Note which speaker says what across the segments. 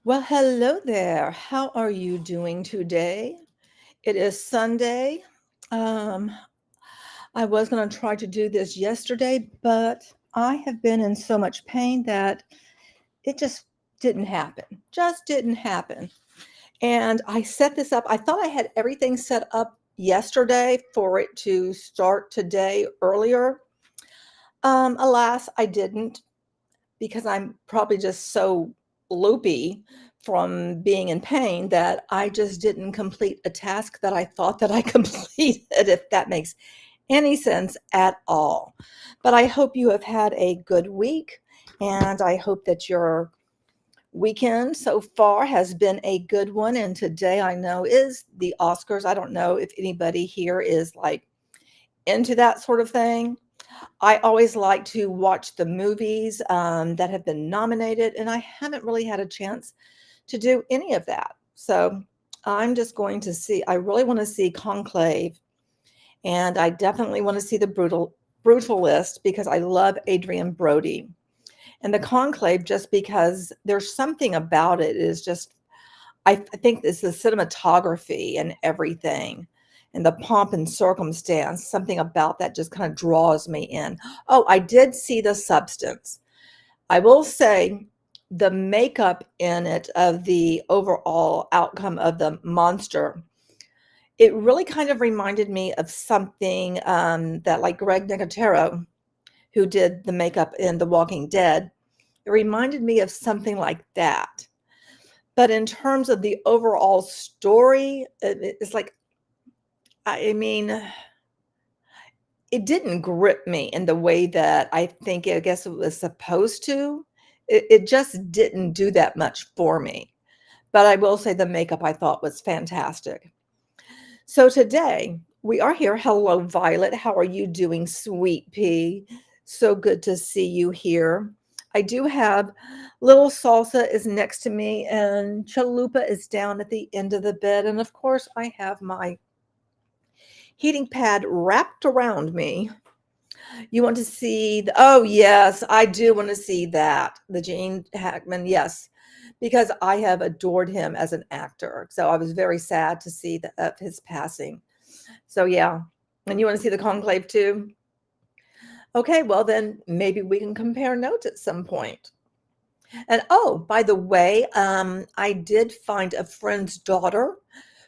Speaker 1: Well, hello there. How are you doing today? It is Sunday. Um, I was going to try to do this yesterday, but I have been in so much pain that it just didn't happen. Just didn't happen. And I set this up. I thought I had everything set up yesterday for it to start today earlier. Alas, I didn't because I'm probably just so loopy from being in pain that I just didn't complete a task that I thought that I completed, if that makes any sense at all. But I hope you have had a good week, and I hope that your weekend so far has been a good one. And today I know is the Oscars. I don't know if anybody here is like into that sort of thing. I always like to watch the movies that have been nominated, and I haven't really had a chance to do any of that. So I'm just going to see. I really want to see Conclave, and I definitely want to see the Brutalist because I love Adrian Brody, and the Conclave just because there's something about it is just. I think it's the cinematography and everything and the pomp and circumstance, something about that just kind of draws me in. Oh, I did see The Substance. I will say the makeup in it of the overall outcome of the monster, it really kind of reminded me of something that like Greg Nicotero, who did the makeup in The Walking Dead, it reminded me of something like that. But in terms of the overall story, it's like, I mean, it didn't grip me in the way that I guess it was supposed to. It just didn't do that much for me. But I will say the makeup I thought was fantastic. So today we are here. Hello, Violet. How are you doing, sweet pea? So good to see you here. I do have little Salsa is next to me, and Chalupa is down at the end of the bed. And of course, I have my heating pad wrapped around me. You want to see oh yes, I do want to see that. The Gene Hackman, yes, because I have adored him as an actor. So I was very sad to see of his passing. So yeah. And you want to see the Conclave too? Okay, well then maybe we can compare notes at some point. And oh, by the way, I did find a friend's daughter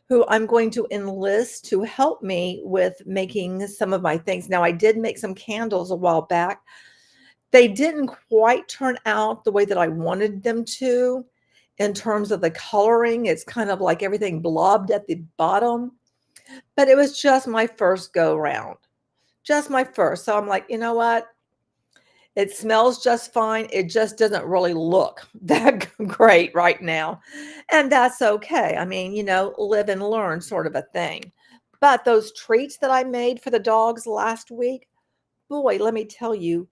Speaker 1: who I'm going to enlist to help me with making some of my things. Now, I did make some candles a while back. They didn't quite turn out the way that I wanted them to in terms of the coloring. It's kind of like everything blobbed at the bottom, but it was just my first go round, just my first. So I'm like, you know what? It smells just fine. It just doesn't really look that great right now. And that's okay. I mean, live and learn sort of a thing. But those treats that I made for the dogs last week, boy, let me tell you,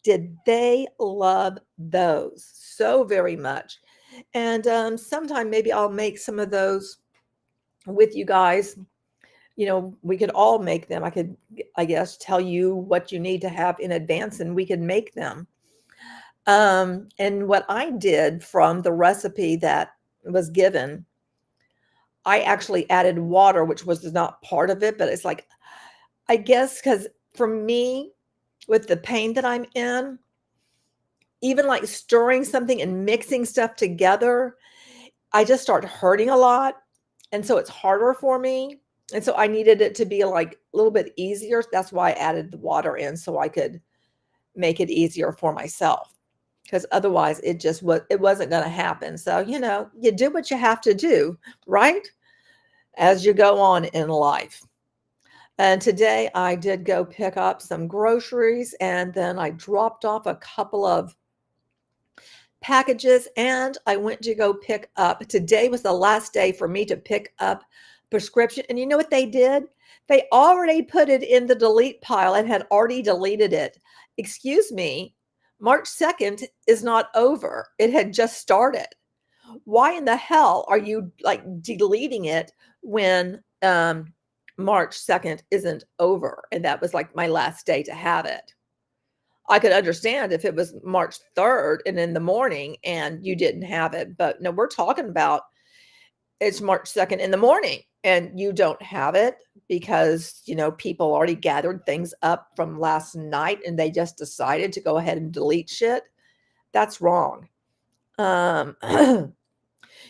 Speaker 1: did they love those so very much. And sometime maybe I'll make some of those with you guys. We could all make them. I could, I guess, tell you what you need to have in advance and we could make them. And what I did from the recipe that was given, I actually added water, which was not part of it, but it's like, I guess, because for me, with the pain that I'm in, even like stirring something and mixing stuff together, I just start hurting a lot. And so it's harder for me. And so I needed it to be like a little bit easier. That's why I added the water in so I could make it easier for myself. Because otherwise it wasn't going to happen. So, you do what you have to do, right? As you go on in life. And today I did go pick up some groceries and then I dropped off a couple of packages and I went to go pick up. Today was the last day for me to pick up prescription. And you know what they did? They already put it in the delete pile and had already deleted it. Excuse me, March 2nd is not over. It had just started. Why in the hell are you like deleting it when March 2nd isn't over? And that was like my last day to have it. I could understand if it was March 3rd and in the morning and you didn't have it, but no, we're talking about it's March 2nd in the morning and you don't have it because, people already gathered things up from last night and they just decided to go ahead and delete shit. That's wrong. Um,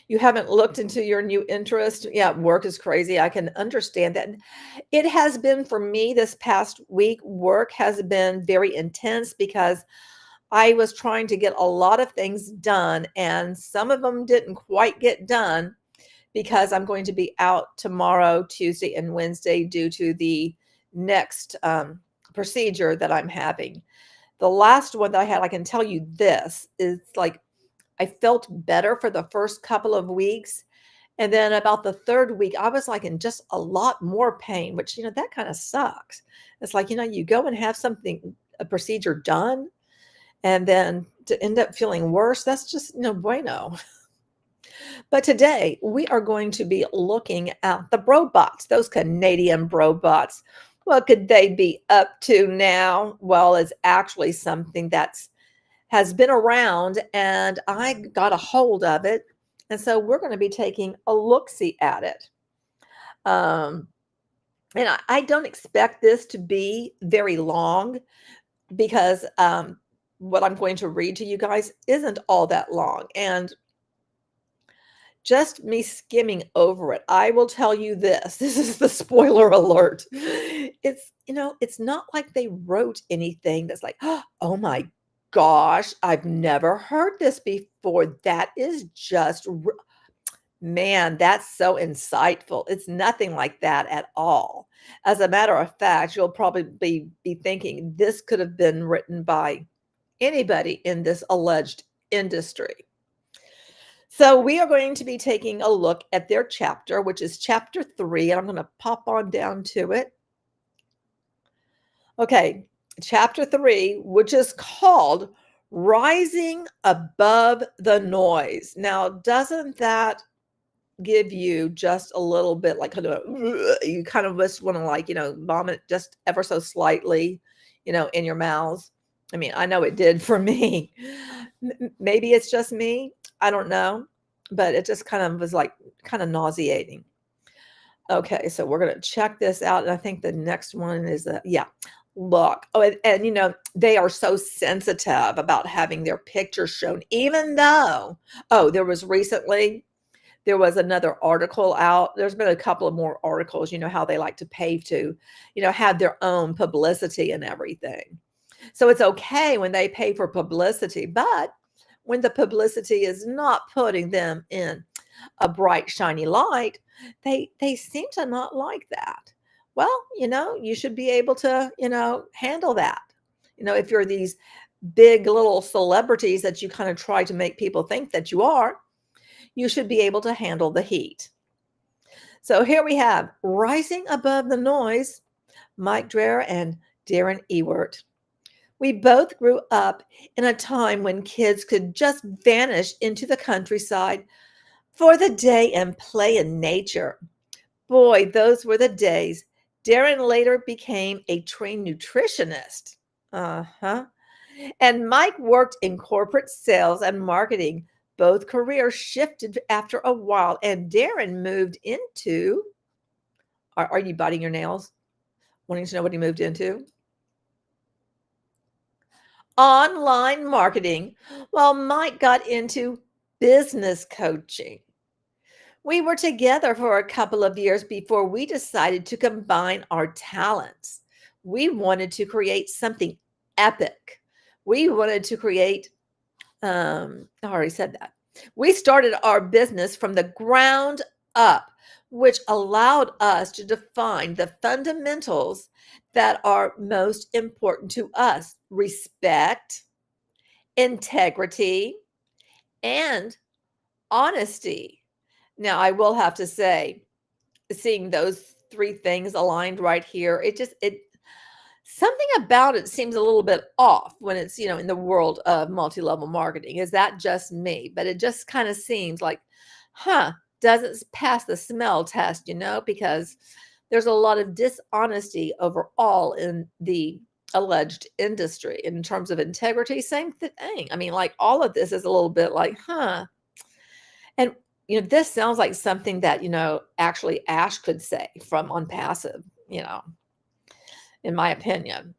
Speaker 1: you haven't looked into your new interest. Yeah, work is crazy. I can understand that. It has been for me this past week. Work has been very intense because I was trying to get a lot of things done, and some of them didn't quite get done because I'm going to be out tomorrow, Tuesday, and Wednesday due to the next procedure that I'm having. The last one that I had, I can tell you this, is like I felt better for the first couple of weeks. And then about the third week, I was like in just a lot more pain, which, that kind of sucks. It's like, you go and have a procedure done, and then to end up feeling worse, that's just no bueno. But today we are going to be looking at the brobots, those Canadian brobots. What could they be up to now? Well, it's actually something has been around and I got a hold of it. And so we're going to be taking a look-see at it. And I don't expect this to be very long because what I'm going to read to you guys isn't all that long. And just me skimming over it, I will tell you this. This is the spoiler alert. It's not like they wrote anything that's like, oh my gosh, I've never heard this before. That is just, man, that's so insightful. It's nothing like that at all. As a matter of fact, you'll probably be thinking this could have been written by anybody in this alleged industry. So we are going to be taking a look at their chapter, which is chapter 3, and I'm going to pop on down to it. Okay, chapter 3, which is called Rising Above the Noise. Now, doesn't that give you just a little bit like you kind of just want to vomit just ever so slightly, in your mouths? I mean, I know it did for me. Maybe it's just me. I don't know, but it just kind of was kind of nauseating. Okay, so we're going to check this out. And I think the next one is, look. Oh, and they are so sensitive about having their pictures shown, even though, there was another article out. There's been a couple of more articles, how they like to pay to, have their own publicity and everything. So it's okay when they pay for publicity, but when the publicity is not putting them in a bright, shiny light, they seem to not like that. Well, you should be able to, handle that. If you're these big little celebrities that you kind of try to make people think that you are, you should be able to handle the heat. So here we have Rising Above the Noise, Mike Dreher and Darren Ewert. We both grew up in a time when kids could just vanish into the countryside for the day and play in nature. Boy, those were the days. Darren later became a trained nutritionist. And Mike worked in corporate sales and marketing. Both careers shifted after a while, and Darren moved into. Are you biting your nails? Wanting to know what he moved into? Online marketing, while Mike got into business coaching. We were together for a couple of years before we decided to combine our talents. We wanted to create something epic. We wanted to create, I already said that. We started our business from the ground up, which allowed us to define the fundamentals that are most important to us: respect, integrity, and honesty. Now, I will have to say, seeing those 3 things aligned right here, something about it seems a little bit off when it's, in the world of multi-level marketing. Is that just me? But it just kind of seems like, doesn't pass the smell test, because there's a lot of dishonesty overall in the alleged industry. In terms of integrity, same thing. I mean, like all of this is a little bit like, And, this sounds like something that, actually Ash could say from on passive, in my opinion.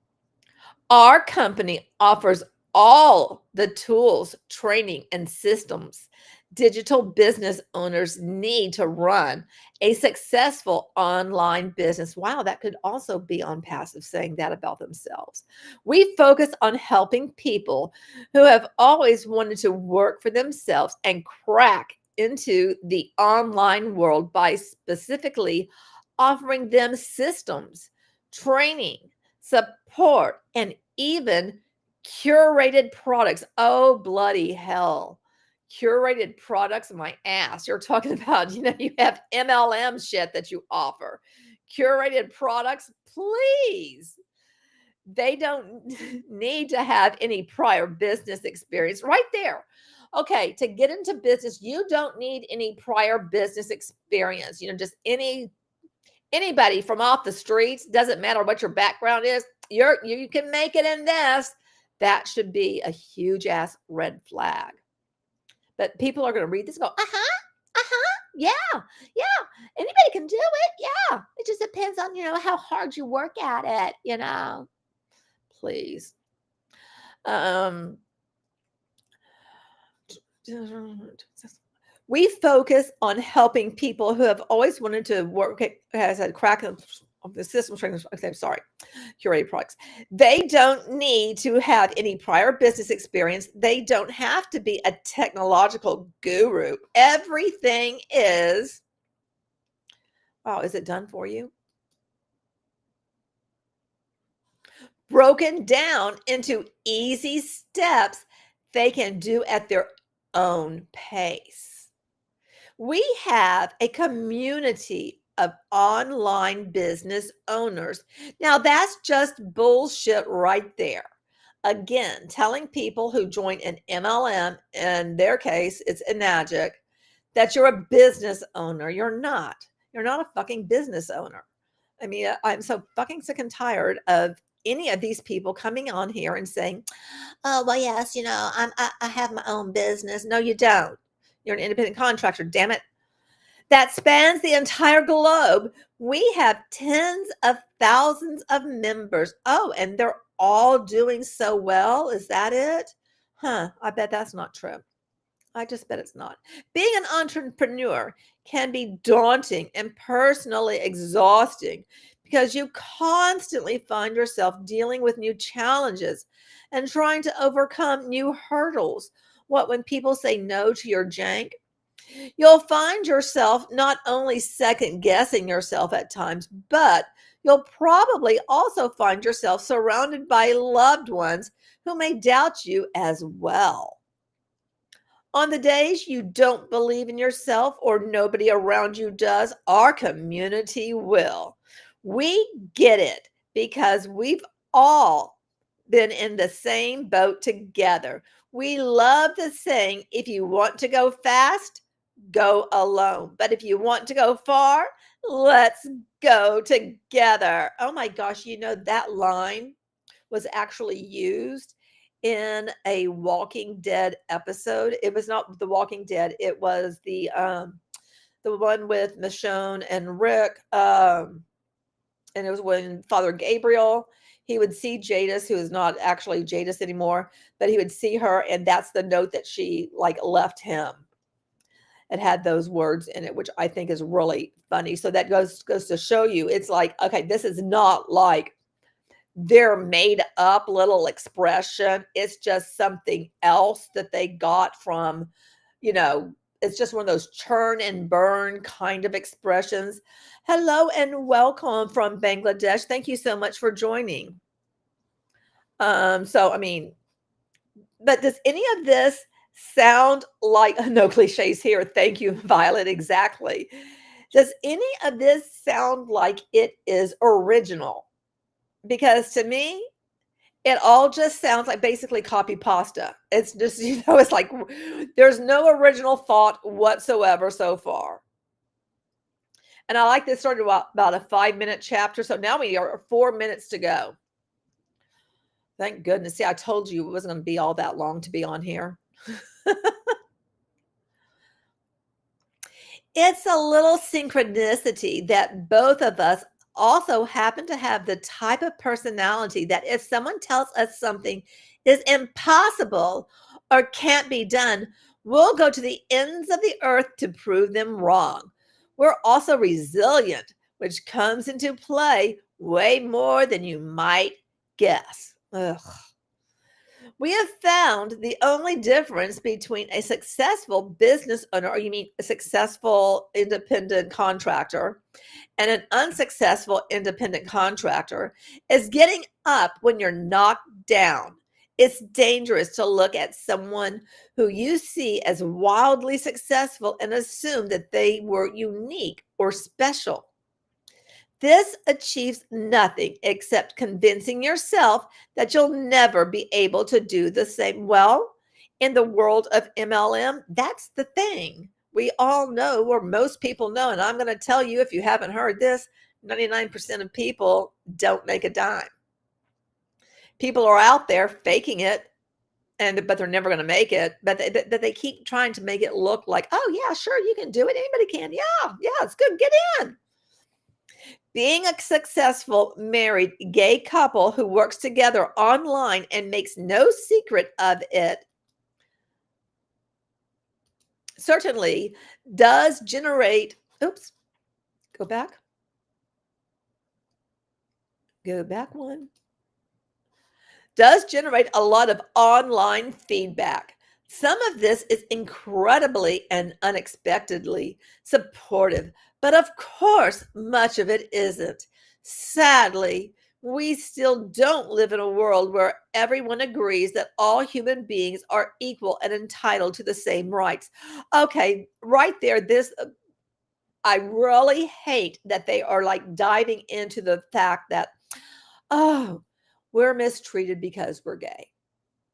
Speaker 1: Our company offers all the tools, training, and systems digital business owners need to run a successful online business. Wow, that could also be on passive saying that about themselves. We focus on helping people who have always wanted to work for themselves and crack into the online world by specifically offering them systems, training, support, and even curated products. Oh, bloody hell. Curated products, my ass. You're talking about, you have MLM shit that you offer. Curated products, please. They don't need to have any prior business experience. Right there. Okay, to get into business, you don't need any prior business experience. Just anybody from off the streets, doesn't matter what your background is, you can make it in this. That should be a huge ass red flag. But people are going to read this and go, yeah, anybody can do it. Yeah, it just depends on, how hard you work at it, please. We focus on helping people who have always wanted to work, has had crack of the system training. Sorry, curated products. They don't need to have any prior business experience. They don't have to be a technological guru. Everything is, wow, is it done for you? Broken down into easy steps they can do at their own pace. We have a community of online business owners. Now, that's just bullshit right there. Again, telling people who join an MLM, in their case, it's Enagic, that you're a business owner. You're not. You're not a fucking business owner. I mean, I'm so fucking sick and tired of any of these people coming on here and saying, oh, well, yes, I have my own business. No, you don't. You're an independent contractor, damn it. That spans the entire globe. We have tens of thousands of members. Oh, and they're all doing so well. Is that it? I bet that's not true. I just bet it's not. Being an entrepreneur can be daunting and personally exhausting because you constantly find yourself dealing with new challenges and trying to overcome new hurdles. What when people say no to your jank? You'll find yourself not only second guessing yourself at times, but you'll probably also find yourself surrounded by loved ones who may doubt you as well. On the days you don't believe in yourself or nobody around you does, our community will. We get it because we've all been in the same boat together. We love the saying, if you want to go fast, go alone. But if you want to go far, let's go together. Oh my gosh, that line was actually used in a Walking Dead episode. It was not The Walking Dead. It was the one with Michonne and Rick. And it was when Father Gabriel, he would see Jadis, who is not actually Jadis anymore, but he would see her, and that's the note that she left him. It had those words in it, which I think is really funny. So that goes to show you, it's like, okay, this is not like their made up little expression. It's just something else that they got from, it's just one of those churn and burn kind of expressions. Hello and welcome from Bangladesh. Thank you so much for joining. So, I mean, but does any of this sound like, no cliches here? Thank you, Violet. Exactly. Does any of this sound like it is original? Because to me, it all just sounds like basically copy pasta. It's just, it's like there's no original thought whatsoever so far. And I like this started about a 5-minute chapter. So now we are 4 minutes to go. Thank goodness. See, I told you it wasn't going to be all that long to be on here. It's a little synchronicity that both of us also happen to have the type of personality that if someone tells us something is impossible or can't be done, we'll go to the ends of the earth to prove them wrong. We're also resilient, which comes into play way more than you might guess. Ugh. We have found the only difference between a successful business owner, or you mean a successful independent contractor, and an unsuccessful independent contractor, is getting up when you're knocked down. It's dangerous to look at someone who you see as wildly successful and assume that they were unique or special. This achieves nothing except convincing yourself that you'll never be able to do the same. Well, in the world of MLM, that's the thing. We all know, or most people know, and I'm going to tell you if you haven't heard this, 99% of people don't make a dime. People are out there faking it, but they're never going to make it. But they keep trying to make it look like, oh, yeah, sure, you can do it. Anybody can. Yeah, it's good. Get in. Being a successful married gay couple who works together online and makes no secret of it certainly does generate, go back one, does generate a lot of online feedback. Some of this is incredibly and unexpectedly supportive, but of course, much of it isn't. Sadly, we still don't live in a world where everyone agrees that all human beings are equal and entitled to the same rights. Okay, right there, I really hate that they are like diving into the fact that, oh, we're mistreated because we're gay.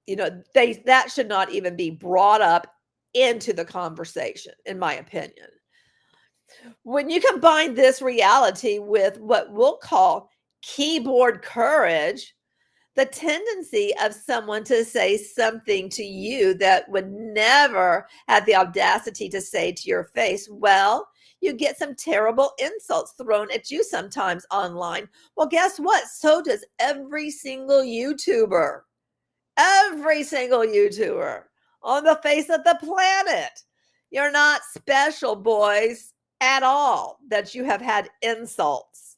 Speaker 1: That should not even be brought up into the conversation, in my opinion. When you combine this reality with what we'll call keyboard courage, the tendency of someone to say something to you that would never have the audacity to say to your face, well, you get some terrible insults thrown at you sometimes online. Well, guess what? So does every single YouTuber. Every single YouTuber on the face of the planet. You're not special, boys, at all, that you have had insults.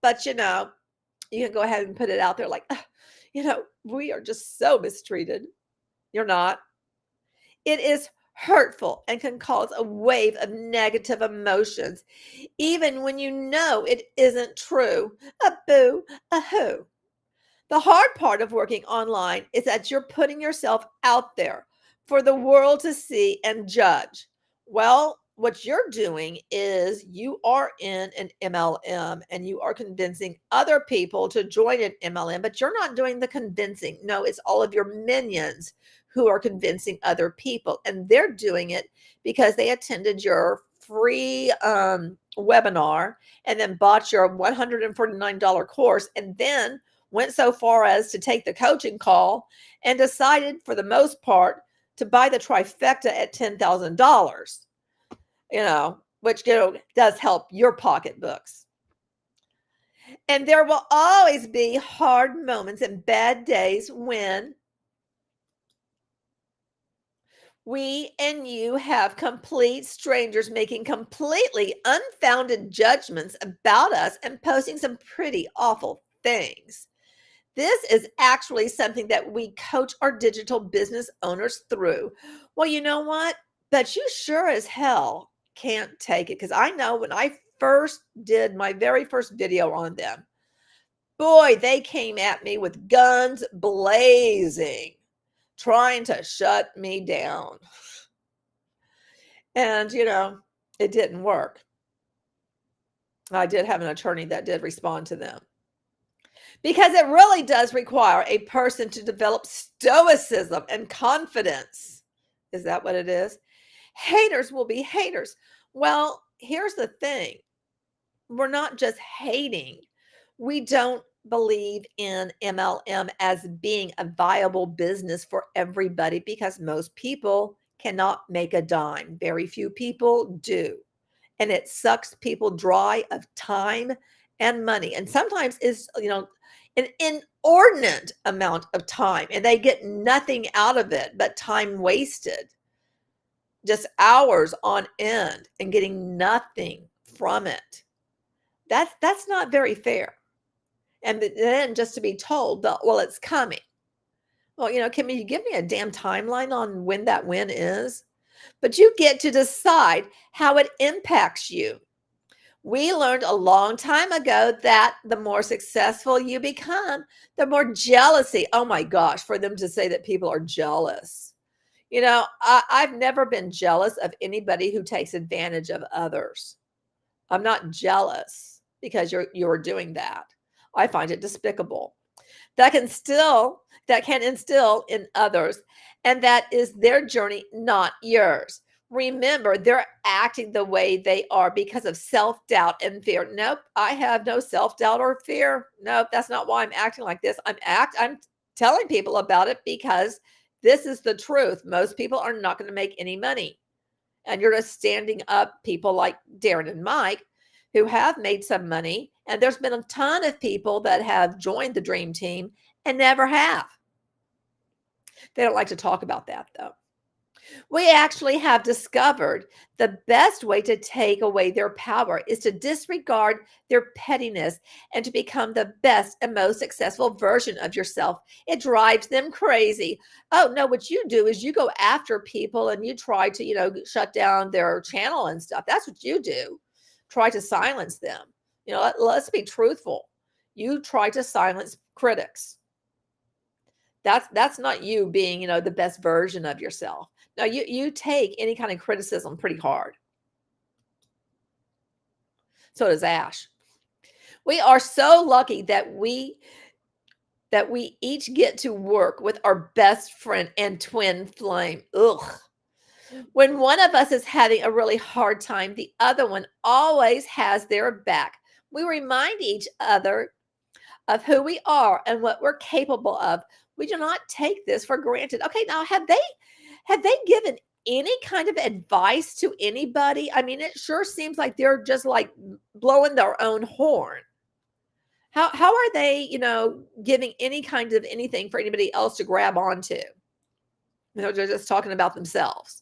Speaker 1: But, you can go ahead and put it out there like, we are just so mistreated. You're not. It is hurtful and can cause a wave of negative emotions, even when you know it isn't true. A boo, a hoo. The hard part of working online is that you're putting yourself out there for the world to see and judge. Well, what you're doing is you are in an MLM and you are convincing other people to join an MLM, but you're not doing the convincing. No, it's all of your minions who are convincing other people. And they're doing it because they attended your free webinar and then bought your $149 course and then went so far as to take the coaching call and decided for the most part to buy the trifecta at $10,000, which, does help your pocketbooks. And there will always be hard moments and bad days when we and you have complete strangers making completely unfounded judgments about us and posting some pretty awful things. This is actually something that we coach our digital business owners through. Well, you know what? But you sure as hell can't take it. Because I know when I first did my very first video on them, boy, they came at me with guns blazing, trying to shut me down. And, it didn't work. I did have an attorney that did respond to them. Because it really does require a person to develop stoicism and confidence. Is that what it is? Haters will be haters. Well, here's the thing. We're not just hating. We don't
Speaker 2: believe in MLM as being a viable business for everybody because most people cannot make a dime. Very few people do. And it sucks people dry of time and money. And sometimes it's, an inordinate amount of time and they get nothing out of it but time wasted, just hours on end and getting nothing from it. That's not very fair. And then just to be told that, well, it's coming. Well, can you give me a damn timeline on when that win is? But you get to decide how it impacts you. We learned a long time ago that the more successful you become, the more jealousy. Oh my gosh, for them to say that people are jealous. I've never been jealous of anybody who takes advantage of others. I'm not jealous because you're doing that. I find it despicable. That can instill in others, and that is their journey, not yours. Remember, they're acting the way they are because of self-doubt and fear. Nope, I have no self-doubt or fear. Nope, that's not why I'm acting like this. I'm telling people about it because this is the truth. Most people are not going to make any money. And you're just standing up people like Darren and Mike who have made some money. And there's been a ton of people that have joined the Dream Team and never have. They don't like to talk about that, though. We actually have discovered the best way to take away their power is to disregard their pettiness and to become the best and most successful version of yourself. It drives them crazy. Oh, no, what you do is you go after people and you try to, shut down their channel and stuff. That's what you do. Try to silence them. Let's be truthful. You try to silence critics. That's not you being, the best version of yourself. Now, you take any kind of criticism pretty hard. So does Ash. We are so lucky that we each get to work with our best friend and twin flame. Ugh. When one of us is having a really hard time, the other one always has their back. We remind each other of who we are and what we're capable of. We do not take this for granted. Okay, now have they given any kind of advice to anybody? I mean, it sure seems like they're just like blowing their own horn. How are they, giving any kind of anything for anybody else to grab onto? They're just talking about themselves.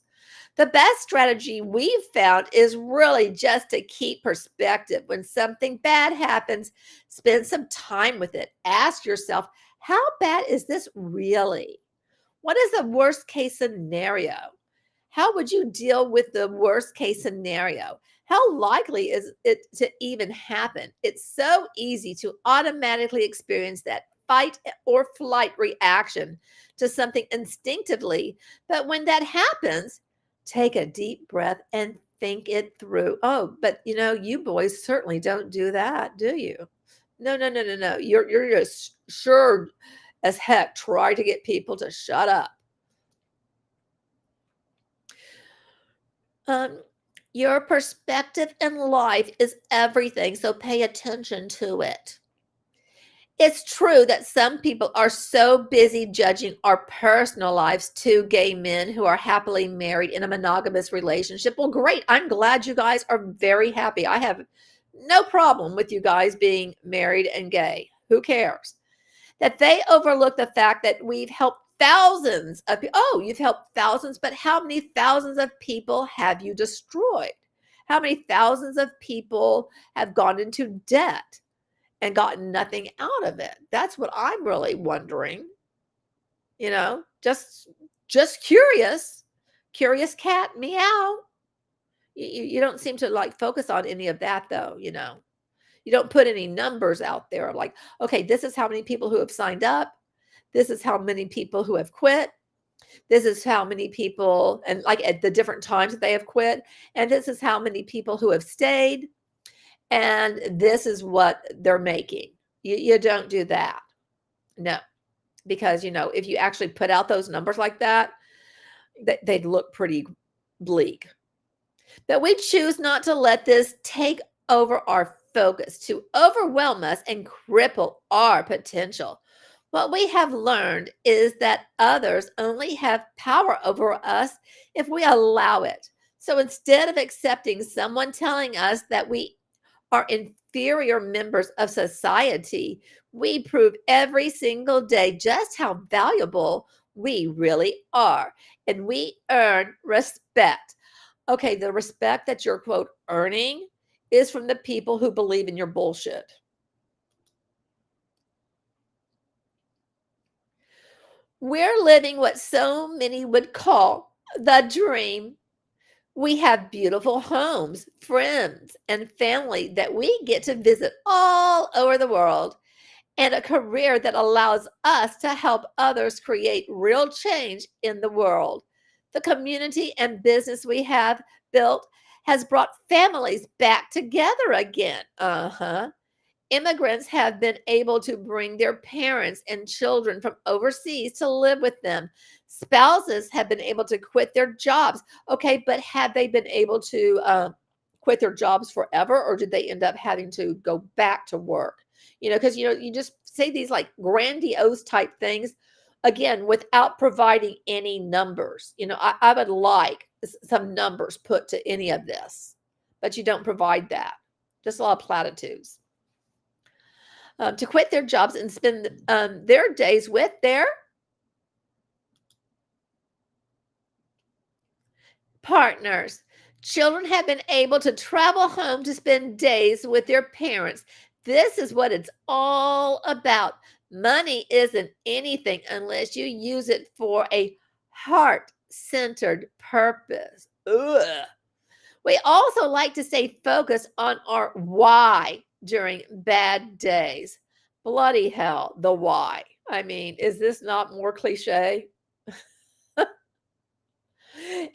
Speaker 2: The best strategy we've found is really just to keep perspective. When something bad happens, spend some time with it. Ask yourself, how bad is this really? What is the worst case scenario? How would you deal with the worst case scenario? How likely is it to even happen? It's so easy to automatically experience that fight or flight reaction to something instinctively. But when that happens, take a deep breath and think it through. Oh, but you boys certainly don't do that, do you? No. You're just sure as heck try to get people to shut up. Your perspective in life is everything, so pay attention to it. It's true that some people are so busy judging our personal lives, two gay men who are happily married in a monogamous relationship. Well, great. I'm glad you guys are very happy. I have no problem with you guys being married and gay. Who cares? That they overlook the fact that we've helped thousands of people. Oh, you've helped thousands, but how many thousands of people have you destroyed? How many thousands of people have gone into debt and gotten nothing out of it? That's what I'm really wondering. Just curious cat, meow. You don't seem to focus on any of that though. You don't put any numbers out there like, okay, this is how many people who have signed up. This is how many people who have quit. This is how many people, and at the different times that they have quit. And this is how many people who have stayed. And this is what they're making. You don't do that. No, because, if you actually put out those numbers like that, they'd look pretty bleak. But we choose not to let this take over our focus to overwhelm us and cripple our potential. What we have learned is that others only have power over us if we allow it. So instead of accepting someone telling us that we are inferior members of society, we prove every single day just how valuable we really are. And we earn respect. Okay, the respect that you're, quote, earning is from the people who believe in your bullshit. We're living what so many would call the dream. We have beautiful homes, friends, and family that we get to visit all over the world, and a career that allows us to help others create real change in the world. The community and business we have built has brought families back together again. Immigrants have been able to bring their parents and children from overseas to live with them. Spouses have been able to quit their jobs. Okay, but have they been able to quit their jobs forever, or did they end up having to go back to work? Because you just say these like grandiose type things again without providing any numbers. I would like some numbers put to any of this, but you don't provide that. Just a lot of platitudes. To quit their jobs and spend their days with their partners. Children have been able to travel home to spend days with their parents. This is what it's all about. Money isn't anything unless you use it for a heart-centered purpose. Ugh. We also like to stay focused on our why during bad days. Bloody hell, the why. I mean, is this not more cliche?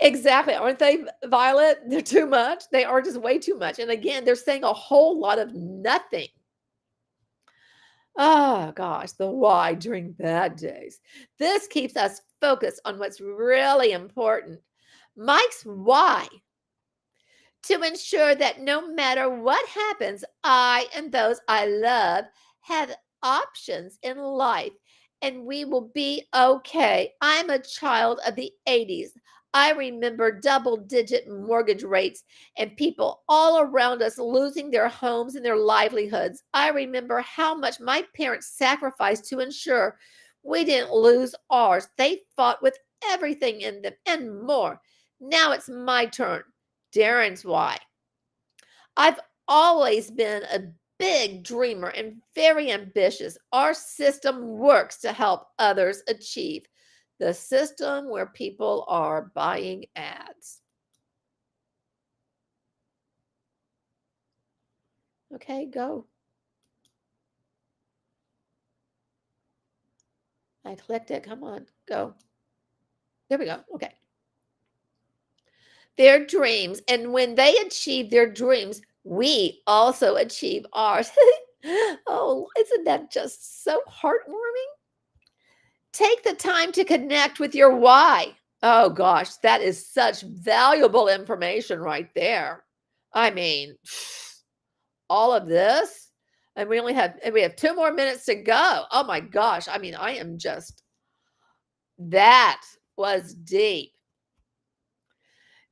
Speaker 2: Exactly. Aren't they, Violet? They're too much. They are just way too much. And again, they're saying a whole lot of nothing. Oh, gosh, the why during bad days. This keeps us focused on what's really important. Mike's why: to ensure that no matter what happens, I and those I love have options in life and we will be okay. I'm a child of the 80s. I remember double-digit mortgage rates and people all around us losing their homes and their livelihoods. I remember how much my parents sacrificed to ensure we didn't lose ours. They fought with everything in them and more. Now it's my turn. Darren's why: I've always been a big dreamer and very ambitious. Our system works to help others achieve. The system where people are buying ads. Okay, go. I clicked it. Come on, go. There we go. Okay. Their dreams. And when they achieve their dreams, we also achieve ours. Oh, isn't that just so heartwarming? Take the time to connect with your why. Oh gosh, that is such valuable information right there. I mean, all of this, and we have 2 more minutes to go. Oh my gosh, I mean, that was deep.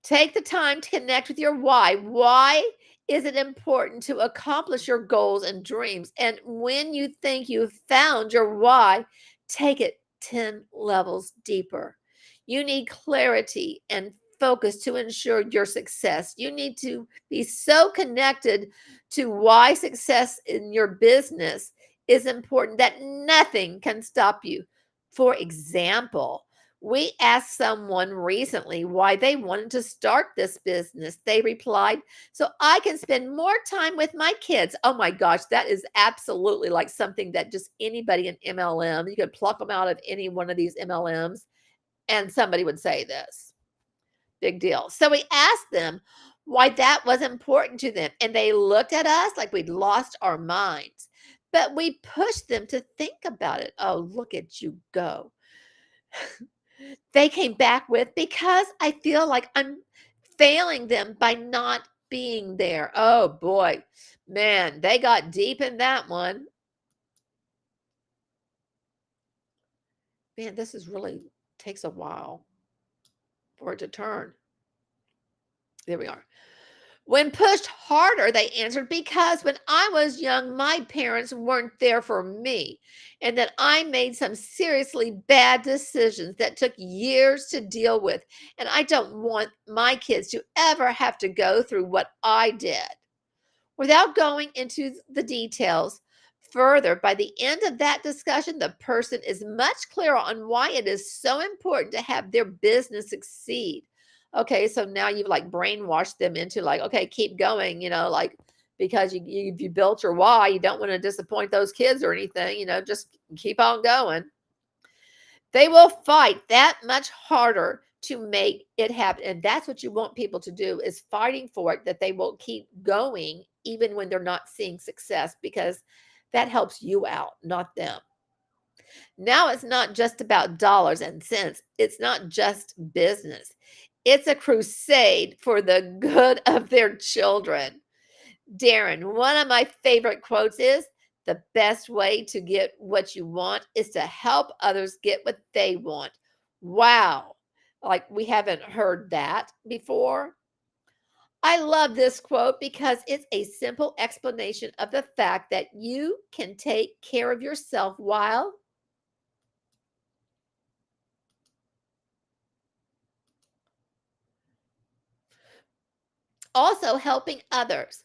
Speaker 2: Take the time to connect with your why. Why is it important to accomplish your goals and dreams? And when you think you've found your why, take it 10 levels deeper. You need clarity and focus to ensure your success. You need to be so connected to why success in your business is important that nothing can stop you. For example, we asked someone recently why they wanted to start this business. They replied, "So I can spend more time with my kids." Oh my gosh, that is absolutely like something that just anybody in MLM, you could pluck them out of any one of these MLMs and somebody would say this. Big deal. So we asked them why that was important to them. And they looked at us like we'd lost our minds. But we pushed them to think about it. Oh, look at you go. They came back with, "Because I feel like I'm failing them by not being there." Oh boy. Man, they got deep in that one. Man, this is really takes a while for it to turn. There we are. When pushed harder, they answered, because when I was young, my parents weren't there for me, and that I made some seriously bad decisions that took years to deal with. And I don't want my kids to ever have to go through what I did. Without going into the details further, by the end of that discussion, the person is much clearer on why it is so important to have their business succeed. Okay, so now you've like brainwashed them into like, okay, keep going, like because you built your why, you don't want to disappoint those kids or anything, just keep on going. They will fight that much harder to make it happen. And that's what you want people to do, is fighting for it, that they will keep going even when they're not seeing success, because that helps you out, not them. Now it's not just about dollars and cents. It's not just business. It's a crusade for the good of their children. Darren, one of my favorite quotes is, the best way to get what you want is to help others get what they want. Wow. Like we haven't heard that before. I love this quote because it's a simple explanation of the fact that you can take care of yourself while also helping others.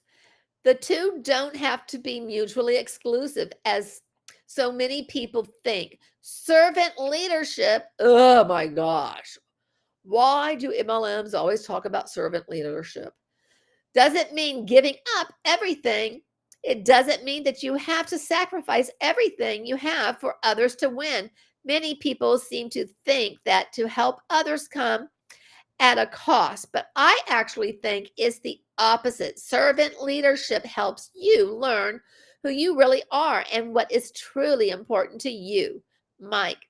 Speaker 2: The two don't have to be mutually exclusive, as so many people think. Servant leadership, oh my gosh. Why do MLMs always talk about servant leadership? Doesn't mean giving up everything. It doesn't mean that you have to sacrifice everything you have for others to win. Many people seem to think that to help others come at a cost, but I actually think it's the opposite. Servant leadership helps you learn who you really are and what is truly important to you. Mike,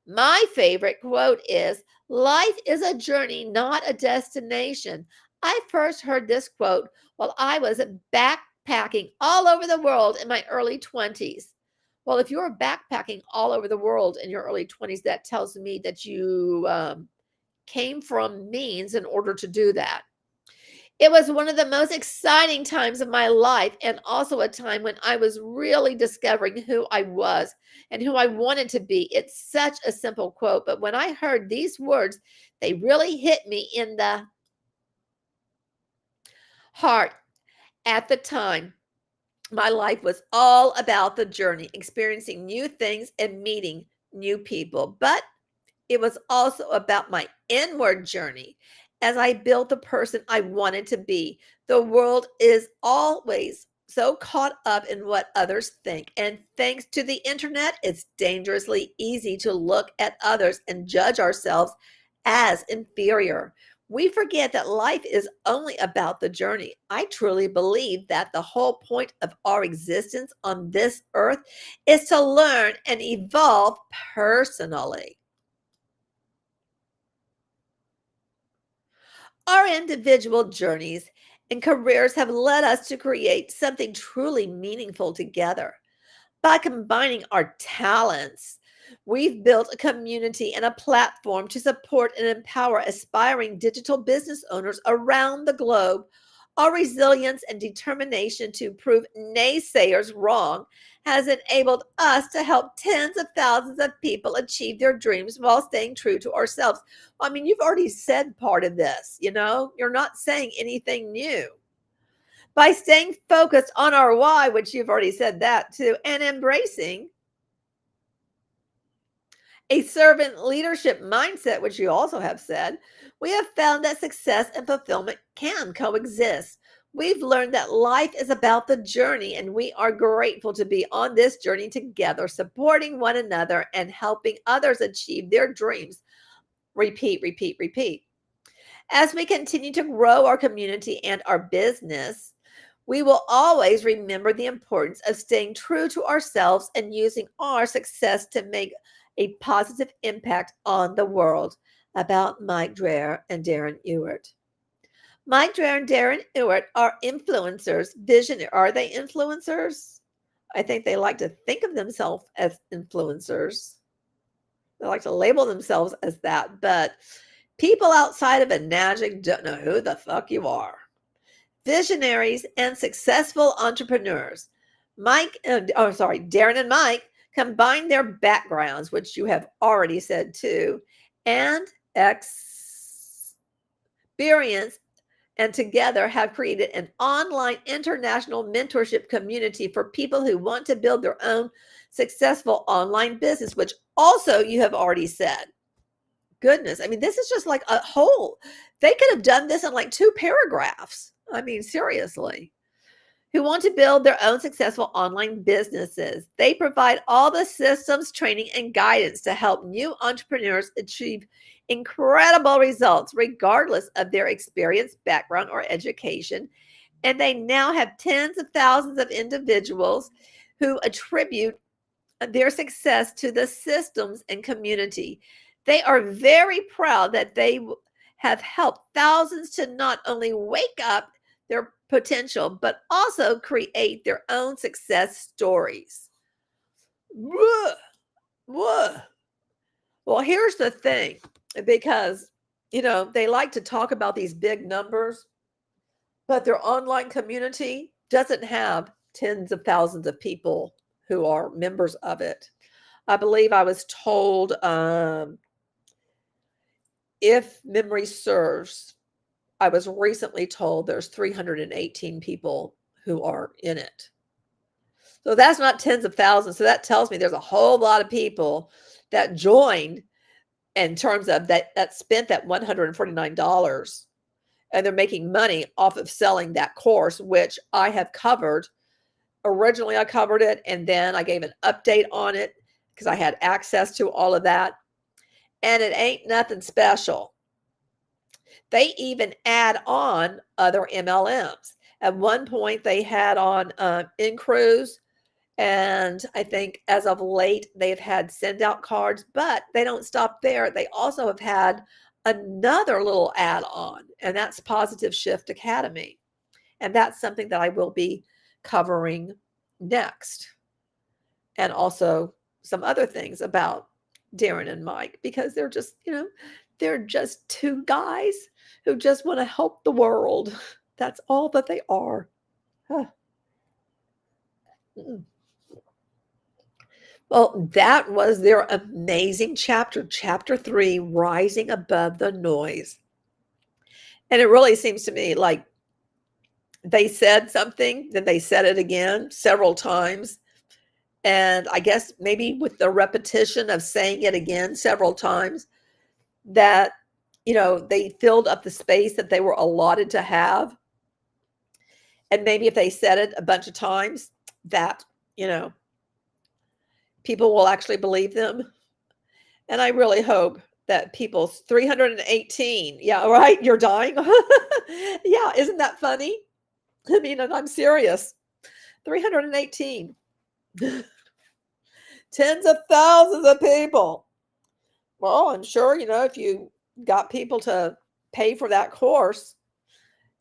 Speaker 2: my favorite quote is, life is a journey, not a destination. I first heard this quote while I was backpacking all over the world in my early 20s. Well, if you're backpacking all over the world in your early 20s, that tells me that you came from means in order to do that. It was one of the most exciting times of my life, and also a time when I was really discovering who I was and who I wanted to be. It's such a simple quote, but when I heard these words, they really hit me in the heart. At the time, my life was all about the journey, experiencing new things and meeting new people. But it was also about my inward journey as I built the person I wanted to be. The world is always so caught up in what others think. And thanks to the internet, it's dangerously easy to look at others and judge ourselves as inferior. We forget that life is only about the journey. I truly believe that the whole point of our existence on this earth is to learn and evolve personally. Our individual journeys and careers have led us to create something truly meaningful together. By combining our talents, we've built a community and a platform to support and empower aspiring digital business owners around the globe. Our resilience and determination to prove naysayers wrong has enabled us to help tens of thousands of people achieve their dreams while staying true to ourselves. I mean, you've already said part of this, you're not saying anything new. By staying focused on our why, which you've already said that too, and embracing a servant leadership mindset, which you also have said, we have found that success and fulfillment can coexist. We've learned that life is about the journey, and we are grateful to be on this journey together, supporting one another and helping others achieve their dreams. Repeat, repeat, repeat. As we continue to grow our community and our business, we will always remember the importance of staying true to ourselves and using our success to make a positive impact on the world. About Mike Dreher and Darren Ewert. Mike Dreher and Darren Ewert are influencers. Are they influencers? I think they like to think of themselves as influencers. They like to label themselves as that, but people outside of Enagic don't know who the fuck you are. Visionaries and successful entrepreneurs. Darren and Mike combine their backgrounds, which you have already said too, and experience, and together have created an online international mentorship community for people who want to build their own successful online business, which also you have already said. Goodness, I mean, this is just like a whole, they could have done this in like 2 paragraphs. I mean, seriously. Who want to build their own successful online businesses. They provide all the systems, training, and guidance to help new entrepreneurs achieve incredible results, regardless of their experience, background, or education. And they now have tens of thousands of individuals who attribute their success to the systems and community. They are very proud that they have helped thousands to not only wake up their potential, but also create their own success stories. Whoa, whoa. Well, here's the thing, because, they like to talk about these big numbers, but their online community doesn't have tens of thousands of people who are members of it. I believe I was told, if memory serves, I was recently told there's 318 people who are in it. So that's not tens of thousands. So that tells me there's a whole lot of people that joined in terms of that spent that $149, and they're making money off of selling that course, which I have covered. Originally, I covered it, and then I gave an update on it because I had access to all of that. And it ain't nothing special. They even add on other MLMs. At one point, they had on InCruise, and I think as of late, they've had send out cards, but they don't stop there. They also have had another little add on, and that's Positive Shift Academy. And that's something that I will be covering next. And also some other things about Darren and Mike, because they're just, they're just 2 guys who just want to help the world. That's all that they are. Huh. Well, that was their amazing chapter 3, Rising Above the Noise. And it really seems to me like they said something, then they said it again several times. And I guess maybe with the repetition of saying it again several times, that, they filled up the space that they were allotted to have. And maybe if they said it a bunch of times, that, people will actually believe them. And I really hope that people's 318, yeah, right, you're dying. Yeah, isn't that funny? I mean, and I'm serious. 318. Tens of thousands of people. Well, I'm sure, if you got people to pay for that course,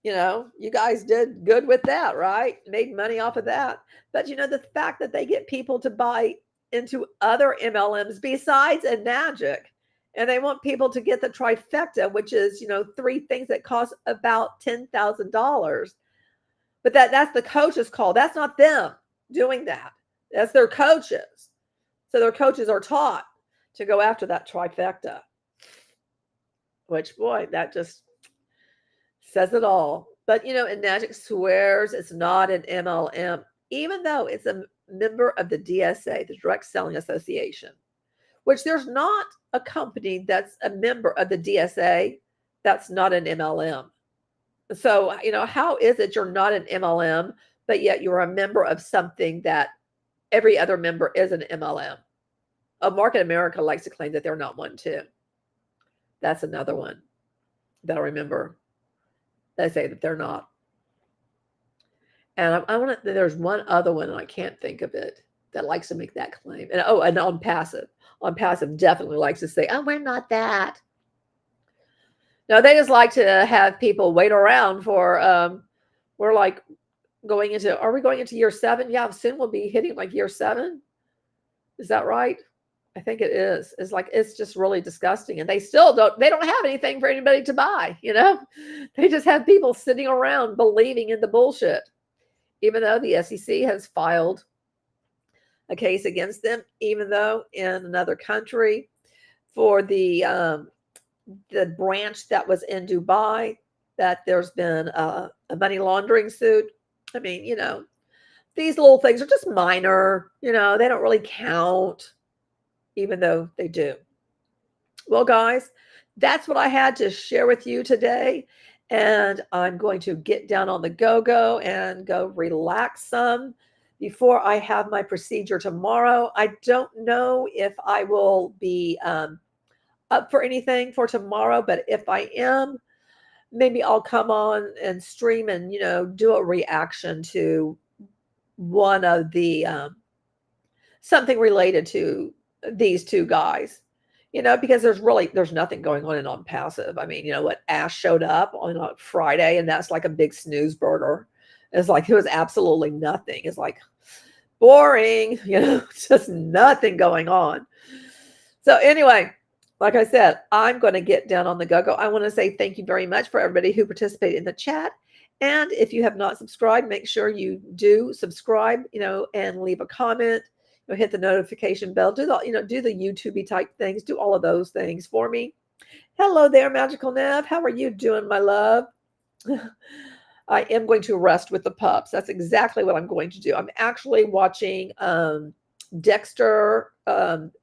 Speaker 2: you guys did good with that, right? Made money off of that. But, the fact that they get people to buy into other MLMs besides Enagic, and they want people to get the trifecta, which is, 3 things that cost about $10,000. But that's the coach's call. That's not them doing that. That's their coaches. So their coaches are taught to go after that trifecta, which, boy, that just says it all. But, Enagic swears it's not an MLM, even though it's a member of the DSA, the Direct Selling Association, which there's not a company that's a member of the DSA that's not an MLM. So, how is it you're not an MLM, but yet you're a member of something that every other member is an MLM? Market America likes to claim that they're not one too. That's another one that I remember. They say that they're not. And I want to, there's one other one, and I can't think of it, that likes to make that claim. And and on passive definitely likes to say, oh, we're not that. No, they just like to have people wait around for, we're like are we going into year 7? Yeah, soon we'll be hitting like year 7. Is that right? I think it is. It's like, it's just really disgusting. And they don't have anything for anybody to buy, They just have people sitting around believing in the bullshit, even though the SEC has filed a case against them, even though in another country for the branch that was in Dubai, that there's been a money laundering suit. I mean, these little things are just minor, they don't really count, even though they do. Well, guys, that's what I had to share with you today. And I'm going to get down on the go-go and go relax some before I have my procedure tomorrow. I don't know if I will be up for anything for tomorrow, but if I am, maybe I'll come on and stream and, do a reaction to one of the something related to these two guys, because there's nothing going on passive. I mean, what, Ash showed up on a Friday, and that's like a big snooze burger. It's like, it was absolutely nothing. It's like boring, just nothing going on. So anyway, like I said, I'm going to get down on the go-go. I want to say thank you very much for everybody who participated in the chat. And if you have not subscribed, make sure you do subscribe, and leave a comment, hit the notification bell, do the YouTube type things, do all of those things for me. Hello there, Magical Nev. How are you doing, my love? I am going to rest with the pups. That's exactly what I'm going to do. I'm actually watching Dexter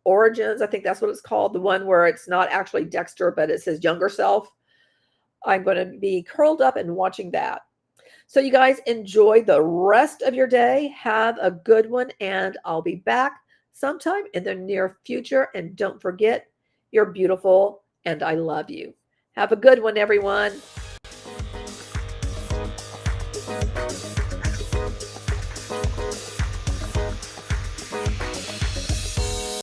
Speaker 2: Origins. I think that's what it's called. The one where it's not actually Dexter, but it's his younger self. I'm going to be curled up and watching that. So you guys enjoy the rest of your day. Have a good one, and I'll be back sometime in the near future. And don't forget, you're beautiful and I love you. Have a good one, everyone.